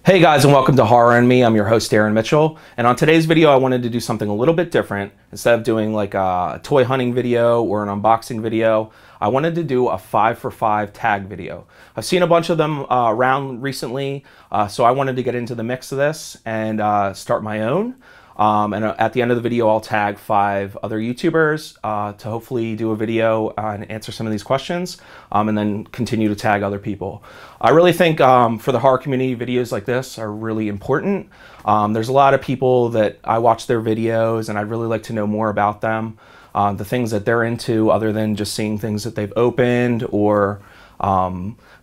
Hey guys, and welcome to Horror and Me. I'm your host Aaron Mitchell, and on today's video I wanted to do something a little bit different. Instead of doing like a toy hunting video or an unboxing video, I wanted to do a 5 for 5 tag video. I've seen a bunch of them around recently, so I wanted to get into the mix of this and start my own. And at the end of the video, I'll tag 5 other YouTubers to hopefully do a video and answer some of these questions, and then continue to tag other people. I really think for the horror community, videos like this are really important. There's a lot of people that I watch their videos and I'd really like to know more about them, the things that they're into other than just seeing things that they've opened or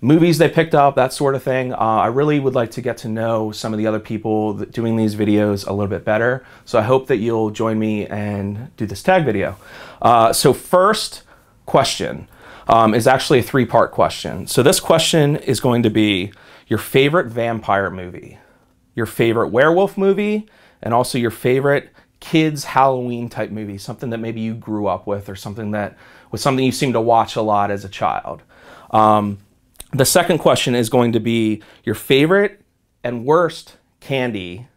movies they picked up, that sort of thing. I really would like to get to know some of the other people that doing these videos a little bit better. So I hope that you'll join me and do this tag video. So first question is actually a 3-part question. So this question is going to be your favorite vampire movie, your favorite werewolf movie, and also your favorite kids Halloween type movie, something that maybe you grew up with or something that was something you seemed to watch a lot as a child. The second question is going to be your favorite and worst candy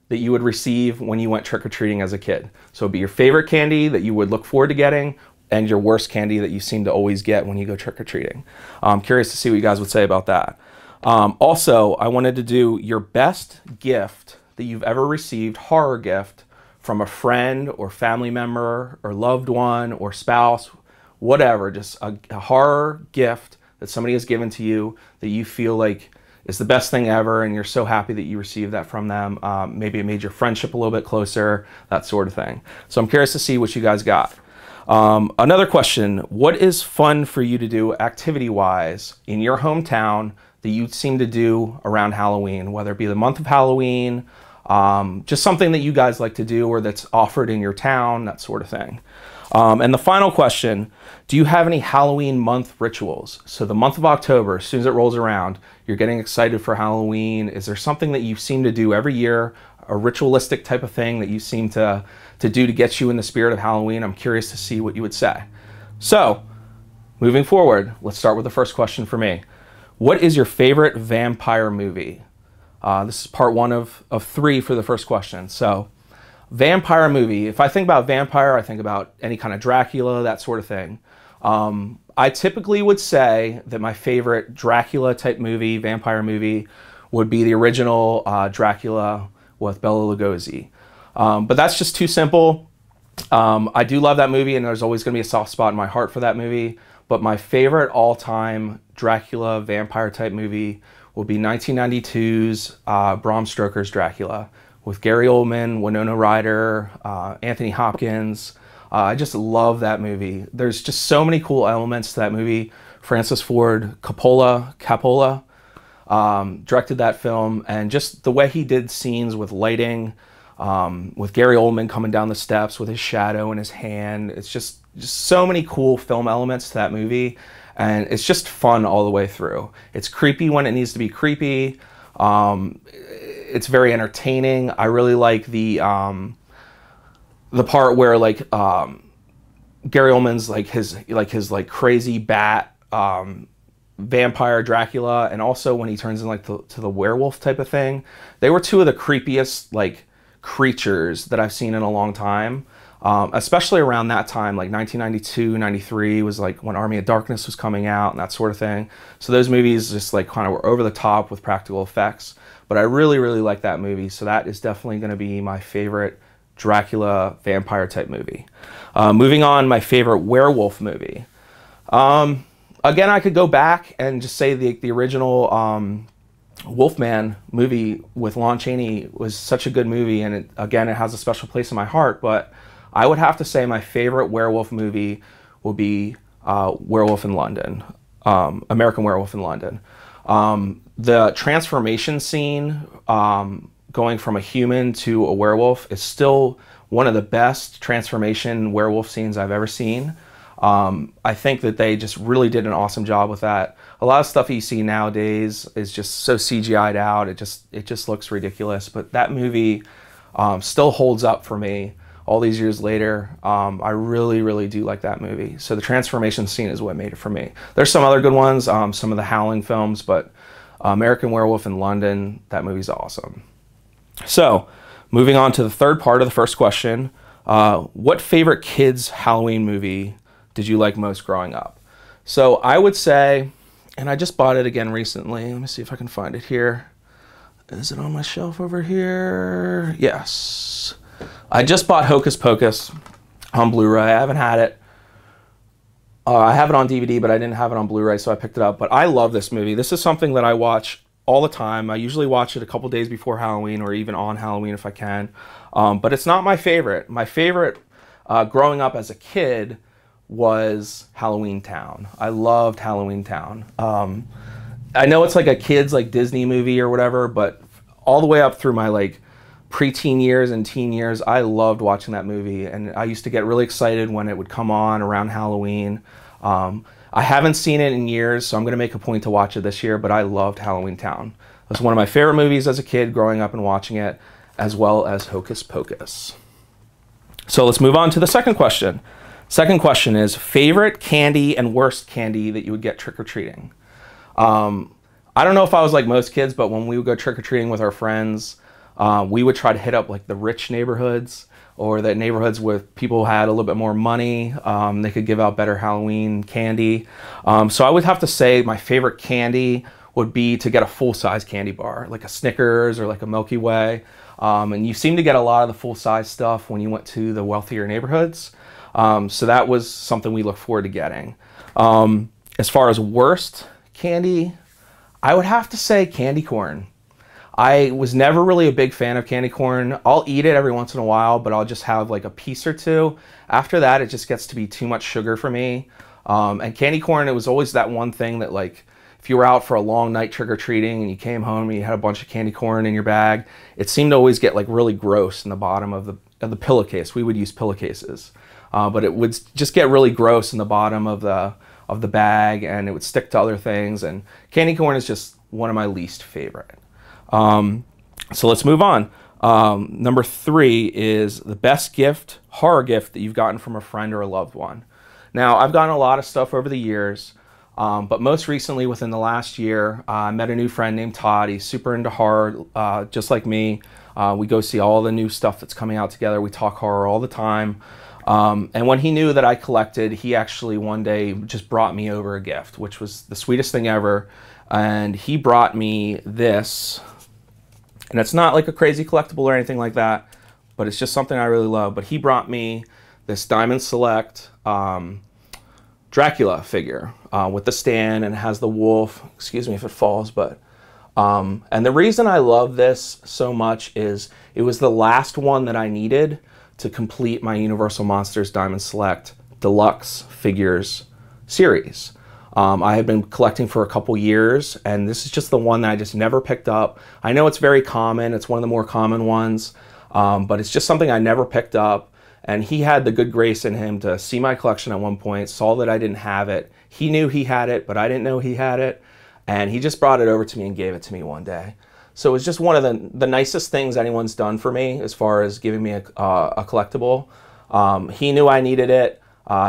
that you would receive when you went trick-or-treating as a kid. So it'd be your favorite candy that you would look forward to getting and your worst candy that you seem to always get when you go trick-or-treating. I'm curious to see what you guys would say about that. Also, I wanted to do your best gift that you've ever received, horror gift, from a friend or family member or loved one or spouse, whatever, just a horror gift that somebody has given to you that you feel like is the best thing ever and you're so happy that you received that from them. Maybe it made your friendship a little bit closer, that sort of thing. So I'm curious to see what you guys got. Another question, what is fun for you to do activity-wise in your hometown that you seem to do around Halloween, whether it be the month of Halloween, just something that you guys like to do or that's offered in your town, that sort of thing. And the final question, do you have any Halloween month rituals? So the month of October, as soon as it rolls around, you're getting excited for Halloween. Is there something that you seem to do every year, a ritualistic type of thing that you seem to do to get you in the spirit of Halloween? I'm curious to see what you would say. So moving forward, let's start with the first question for me. What is your favorite vampire movie? This is part 1 of 3 for the first question. So vampire movie, if I think about vampire, I think about any kind of Dracula, that sort of thing. I typically would say that my favorite Dracula type movie, vampire movie, would be the original Dracula with Bela Lugosi. But that's just too simple. I do love that movie and there's always going to be a soft spot in my heart for that movie. But my favorite all-time Dracula vampire type movie will be 1992's Bram Stoker's Dracula, with Gary Oldman, Winona Ryder, Anthony Hopkins. I just love that movie. There's just so many cool elements to that movie. Francis Ford Coppola directed that film, and just the way he did scenes with lighting, with Gary Oldman coming down the steps with his shadow in his hand. It's just so many cool film elements to that movie, and it's just fun all the way through. It's creepy when it needs to be creepy. It's very entertaining. I really like the part where like Gary Oldman's like his crazy bat vampire Dracula, and also when he turns in like to the werewolf type of thing. They were 2 of the creepiest like creatures that I've seen in a long time. Especially around that time, like 1992, 93 was like when Army of Darkness was coming out and that sort of thing. So those movies just like kind of were over the top with practical effects. But I really, really like that movie. So that is definitely going to be my favorite Dracula vampire type movie. Moving on, my favorite werewolf movie. Again, I could go back and just say the original Wolfman movie with Lon Chaney was such a good movie. And again, it has a special place in my heart. But I would have to say my favorite werewolf movie will be Werewolf in London, American Werewolf in London. The transformation scene, going from a human to a werewolf, is still one of the best transformation werewolf scenes I've ever seen. I think that they just really did an awesome job with that. A lot of stuff you see nowadays is just so CGI'd out. It just looks ridiculous. But that movie still holds up for me all these years later. I really, really do like that movie. So the transformation scene is what made it for me. There's some other good ones, some of the Howling films, but American Werewolf in London. That movie's awesome. So, moving on to the third part of the first question. What favorite kids' Halloween movie did you like most growing up? So I would say, and I just bought it again recently. Let me see if I can find it here. Is it on my shelf over here? Yes. I just bought Hocus Pocus on Blu-ray. I haven't had it. I have it on DVD, but I didn't have it on Blu-ray, so I picked it up. But I love this movie. This is something that I watch all the time. I usually watch it a couple days before Halloween or even on Halloween if I can. But it's not my favorite. My favorite growing up as a kid was Halloween Town. I loved Halloween Town. I know it's like a kid's like Disney movie or whatever, but all the way up through my like preteen years and teen years, I loved watching that movie, and I used to get really excited when it would come on around Halloween. I haven't seen it in years, so I'm going to make a point to watch it this year, but I loved Halloween Town. It was one of my favorite movies as a kid growing up and watching it, as well as Hocus Pocus. So let's move on to the second question. Second question is favorite candy and worst candy that you would get trick-or-treating. I don't know if I was like most kids, but when we would go trick-or-treating with our friends, we would try to hit up like the rich neighborhoods or the neighborhoods with people who had a little bit more money. They could give out better Halloween candy. So I would have to say my favorite candy would be to get a full-size candy bar, like a Snickers or like a Milky Way. And you seem to get a lot of the full-size stuff when you went to the wealthier neighborhoods. So that was something we look forward to getting. As far as worst candy, I would have to say candy corn. I was never really a big fan of candy corn. I'll eat it every once in a while, but I'll just have like a piece or two. After that, it just gets to be too much sugar for me. And candy corn, it was always that one thing that like, if you were out for a long night trick-or-treating and you came home and you had a bunch of candy corn in your bag, it seemed to always get like really gross in the bottom of the pillowcase. We would use pillowcases. But it would just get really gross in the bottom of the bag, and it would stick to other things. And candy corn is just one of my least favorite. So let's move on. Number 3 is the best gift, horror gift that you've gotten from a friend or a loved one. Now, I've gotten a lot of stuff over the years, but most recently within the last year, I met a new friend named Todd. He's super into horror, just like me. We go see all the new stuff that's coming out together. We talk horror all the time. And when he knew that I collected, he actually one day just brought me over a gift, which was the sweetest thing ever. And he brought me this, and it's not like a crazy collectible or anything like that, but it's just something I really love. But he brought me this Diamond Select Dracula figure with the stand, and it has the wolf. Excuse me if it falls, but and the reason I love this so much is it was the last one that I needed to complete my Universal Monsters Diamond Select Deluxe Figures series. I had been collecting for a couple years, and this is just the one that I just never picked up. I know it's very common. It's one of the more common ones, but it's just something I never picked up. And he had the good grace in him to see my collection at one point, saw that I didn't have it. He knew he had it, but I didn't know he had it. And he just brought it over to me and gave it to me one day. So it was just one of the nicest things anyone's done for me as far as giving me a collectible. He knew I needed it.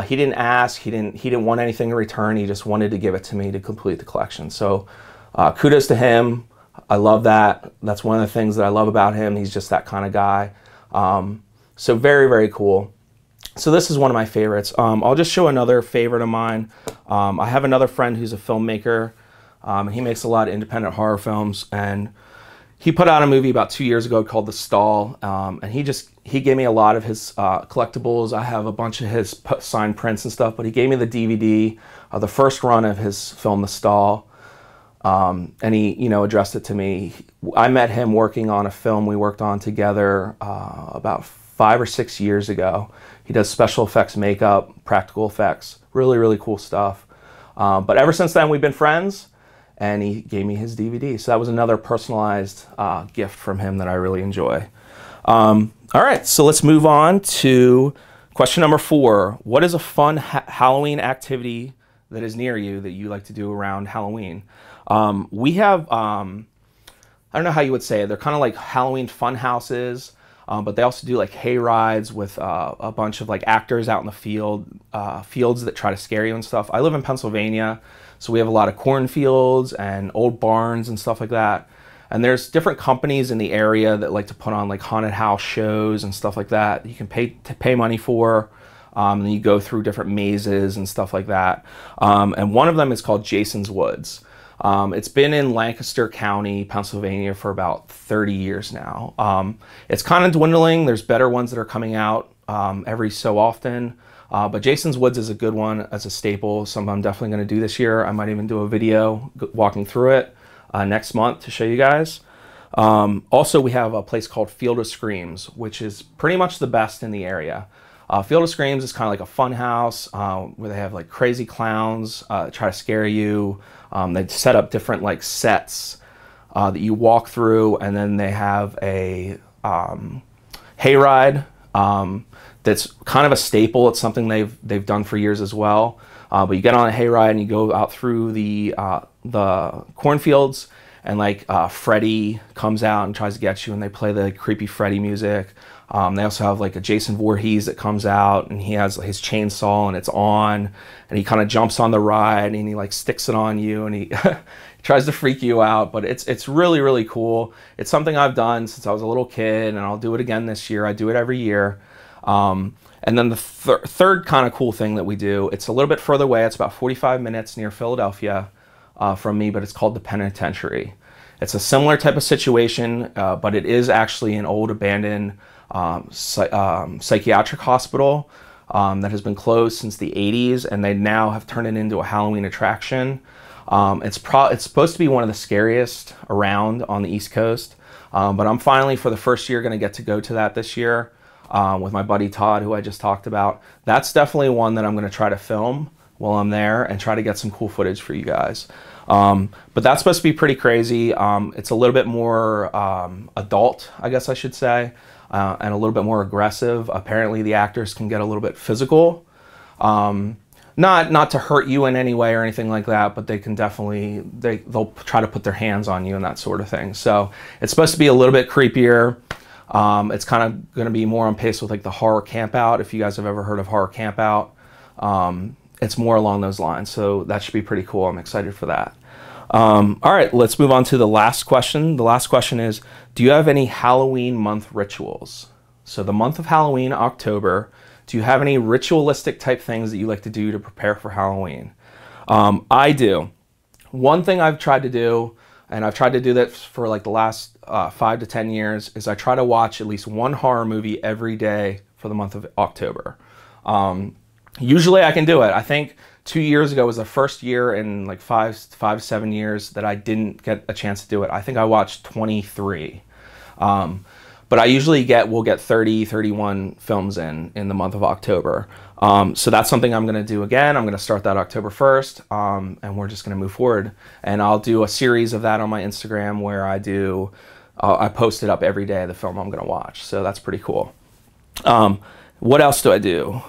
He didn't ask. He didn't want anything in return. He just wanted to give it to me to complete the collection. So kudos to him. I love that. That's one of the things that I love about him. He's just that kind of guy. So very, very cool. So this is one of my favorites. I'll just show another favorite of mine. I have another friend who's a filmmaker. He makes a lot of independent horror films, and he put out a movie about 2 years ago called The Stall, and he gave me a lot of his collectibles. I have a bunch of his signed prints and stuff, but he gave me the DVD of the first run of his film, The Stall, and he, addressed it to me. I met him working on a film we worked on together about 5 or 6 years ago. He does special effects, makeup, practical effects, really, really cool stuff. But ever since then, we've been friends. And he gave me his DVD. So that was another personalized gift from him that I really enjoy. All right, so let's move on to question number 4. What is a fun Halloween activity that is near you that you like to do around Halloween? We have, I don't know how you would say it. They're kind of like Halloween fun houses, but they also do like hay rides with a bunch of like actors out in the field, fields that try to scare you and stuff. I live in Pennsylvania, So we have a lot of cornfields and old barns and stuff like that. And there's different companies in the area that like to put on like haunted house shows and stuff like that. You can pay money for. And you go through different mazes and stuff like that. And one of them is called Jason's Woods. It's been in Lancaster County, Pennsylvania for about 30 years now. It's kind of dwindling. There's better ones that are coming out every so often. But Jason's Woods is a good one as a staple, something I'm definitely going to do this year. I might even do a video walking through it next month to show you guys. Also, we have a place called Field of Screams, which is pretty much the best in the area. Field of Screams is kind of like a fun house where they have like crazy clowns try to scare you. They set up different like sets that you walk through, and then they have a hayride that's kind of a staple. It's something they've done for years as well. But you get on a hayride and you go out through the cornfields, and like Freddy comes out and tries to get you, and they play the creepy Freddy music. They also have like a Jason Voorhees that comes out, and he has his chainsaw and it's on, and he kind of jumps on the ride and he like sticks it on you, and he tries to freak you out. But it's really, really cool. It's something I've done since I was a little kid, and I'll do it again this year. I do it every year. And then the third kind of cool thing that we do, it's a little bit further away. It's about 45 minutes near Philadelphia from me, but it's called the Penitentiary. It's a similar type of situation, but it is actually an old abandoned psychiatric hospital that has been closed since the 80s, and they now have turned it into a Halloween attraction. It's supposed to be one of the scariest around on the East Coast, but I'm finally, for the first year, going to get to go to that this year with my buddy Todd, who I just talked about. That's definitely one that I'm going to try to film while I'm there and try to get some cool footage for you guys. But that's supposed to be pretty crazy. It's a little bit more adult, I guess I should say, and a little bit more aggressive. Apparently the actors can get a little bit physical. Not to hurt you in any way or anything like that, but they can definitely, they'll try to put their hands on you and that sort of thing. So it's supposed to be a little bit creepier. It's kind of going to be more on pace with like the horror camp out. If you guys have ever heard of horror camp out, it's more along those lines. So that should be pretty cool. I'm excited for that. All right, let's move on to the last question. The last question is, do you have any Halloween month rituals? So the month of Halloween, October, do you have any ritualistic type things that you like to do to prepare for Halloween? I do. One thing I've tried to do, and I've tried to do that for like the last 5 to 10 years, is I try to watch at least one horror movie every day for the month of October. Usually I can do it. I think 2 years ago was the first year in like 7 years that I didn't get a chance to do it. I think I watched 23. But I usually will get 30, 31 films in the month of October. So that's something I'm going to do again. I'm going to start that October 1st, and we're just going to move forward. And I'll do a series of that on my Instagram where I post it up every day, the film I'm going to watch. So that's pretty cool. What else do I do?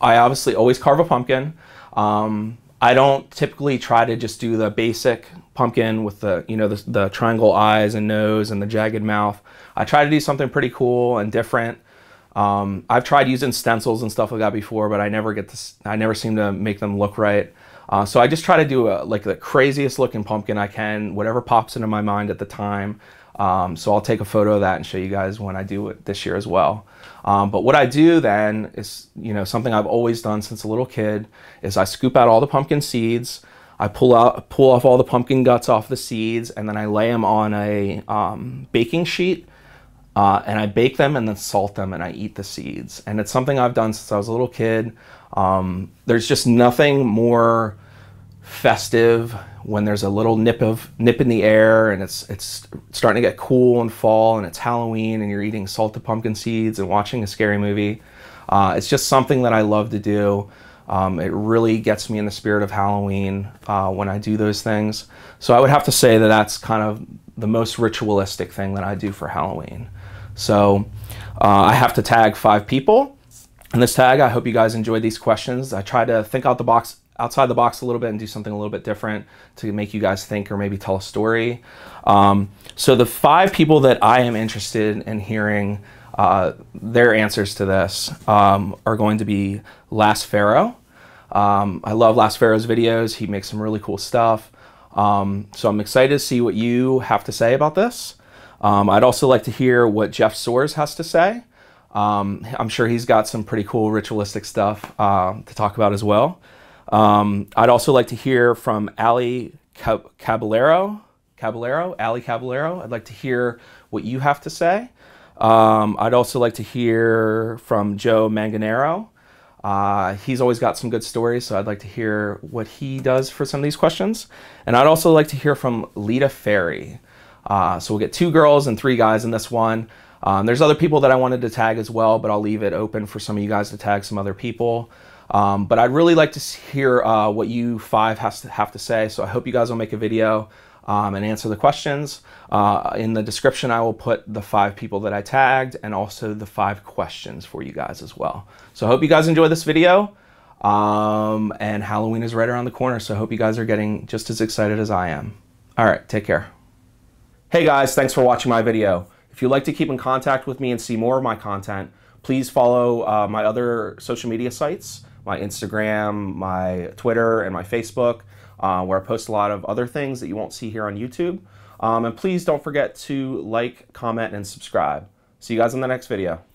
I obviously always carve a pumpkin. I don't typically try to just do the basic pumpkin with the triangle eyes and nose and the jagged mouth. I try to do something pretty cool and different. I've tried using stencils and stuff like that before, but I never seem to make them look right. So I just try to do like the craziest looking pumpkin I can, whatever pops into my mind at the time. So I'll take a photo of that and show you guys when I do it this year as well. But what I do then is, something I've always done since a little kid, is I scoop out all the pumpkin seeds, I pull off all the pumpkin guts off the seeds, and then I lay them on a baking sheet, and I bake them and then salt them, and I eat the seeds. And it's something I've done since I was a little kid. There's just nothing more festive when there's a little nip in the air, and it's starting to get cool and fall, and it's Halloween, and you're eating salted pumpkin seeds and watching a scary movie. It's just something that I love to do. It really gets me in the spirit of Halloween when I do those things. So I would have to say that that's kind of the most ritualistic thing that I do for Halloween. So I have to tag 5 people in this tag. I hope you guys enjoyed these questions. I try to think outside the box a little bit and do something a little bit different to make you guys think or maybe tell a story. So the 5 people that I am interested in hearing their answers to this are going to be LastPharaoh, I love LastPharaoh's videos. He makes some really cool stuff. So I'm excited to see what you have to say about this. I'd also like to hear what Jeff Soares has to say. I'm sure he's got some pretty cool ritualistic stuff to talk about as well. I'd also like to hear from Caballero. I'd like to hear what you have to say. I'd also like to hear from Joe Manganaro. He's always got some good stories, so I'd like to hear what he does for some of these questions. And I'd also like to hear from Litafaerie. So we'll get 2 girls and 3 guys in this one. There's other people that I wanted to tag as well, but I'll leave it open for some of you guys to tag some other people. But I'd really like to hear what you 5 have to say, so I hope you guys will make a video and answer the questions. In the description, I will put the 5 people that I tagged and also the 5 questions for you guys as well. So I hope you guys enjoy this video. And Halloween is right around the corner, so I hope you guys are getting just as excited as I am. All right, take care. Hey guys, thanks for watching my video. If you'd like to keep in contact with me and see more of my content, please follow my other social media sites, my Instagram, my Twitter, and my Facebook, where I post a lot of other things that you won't see here on YouTube. And please don't forget to like, comment, and subscribe. See you guys in the next video.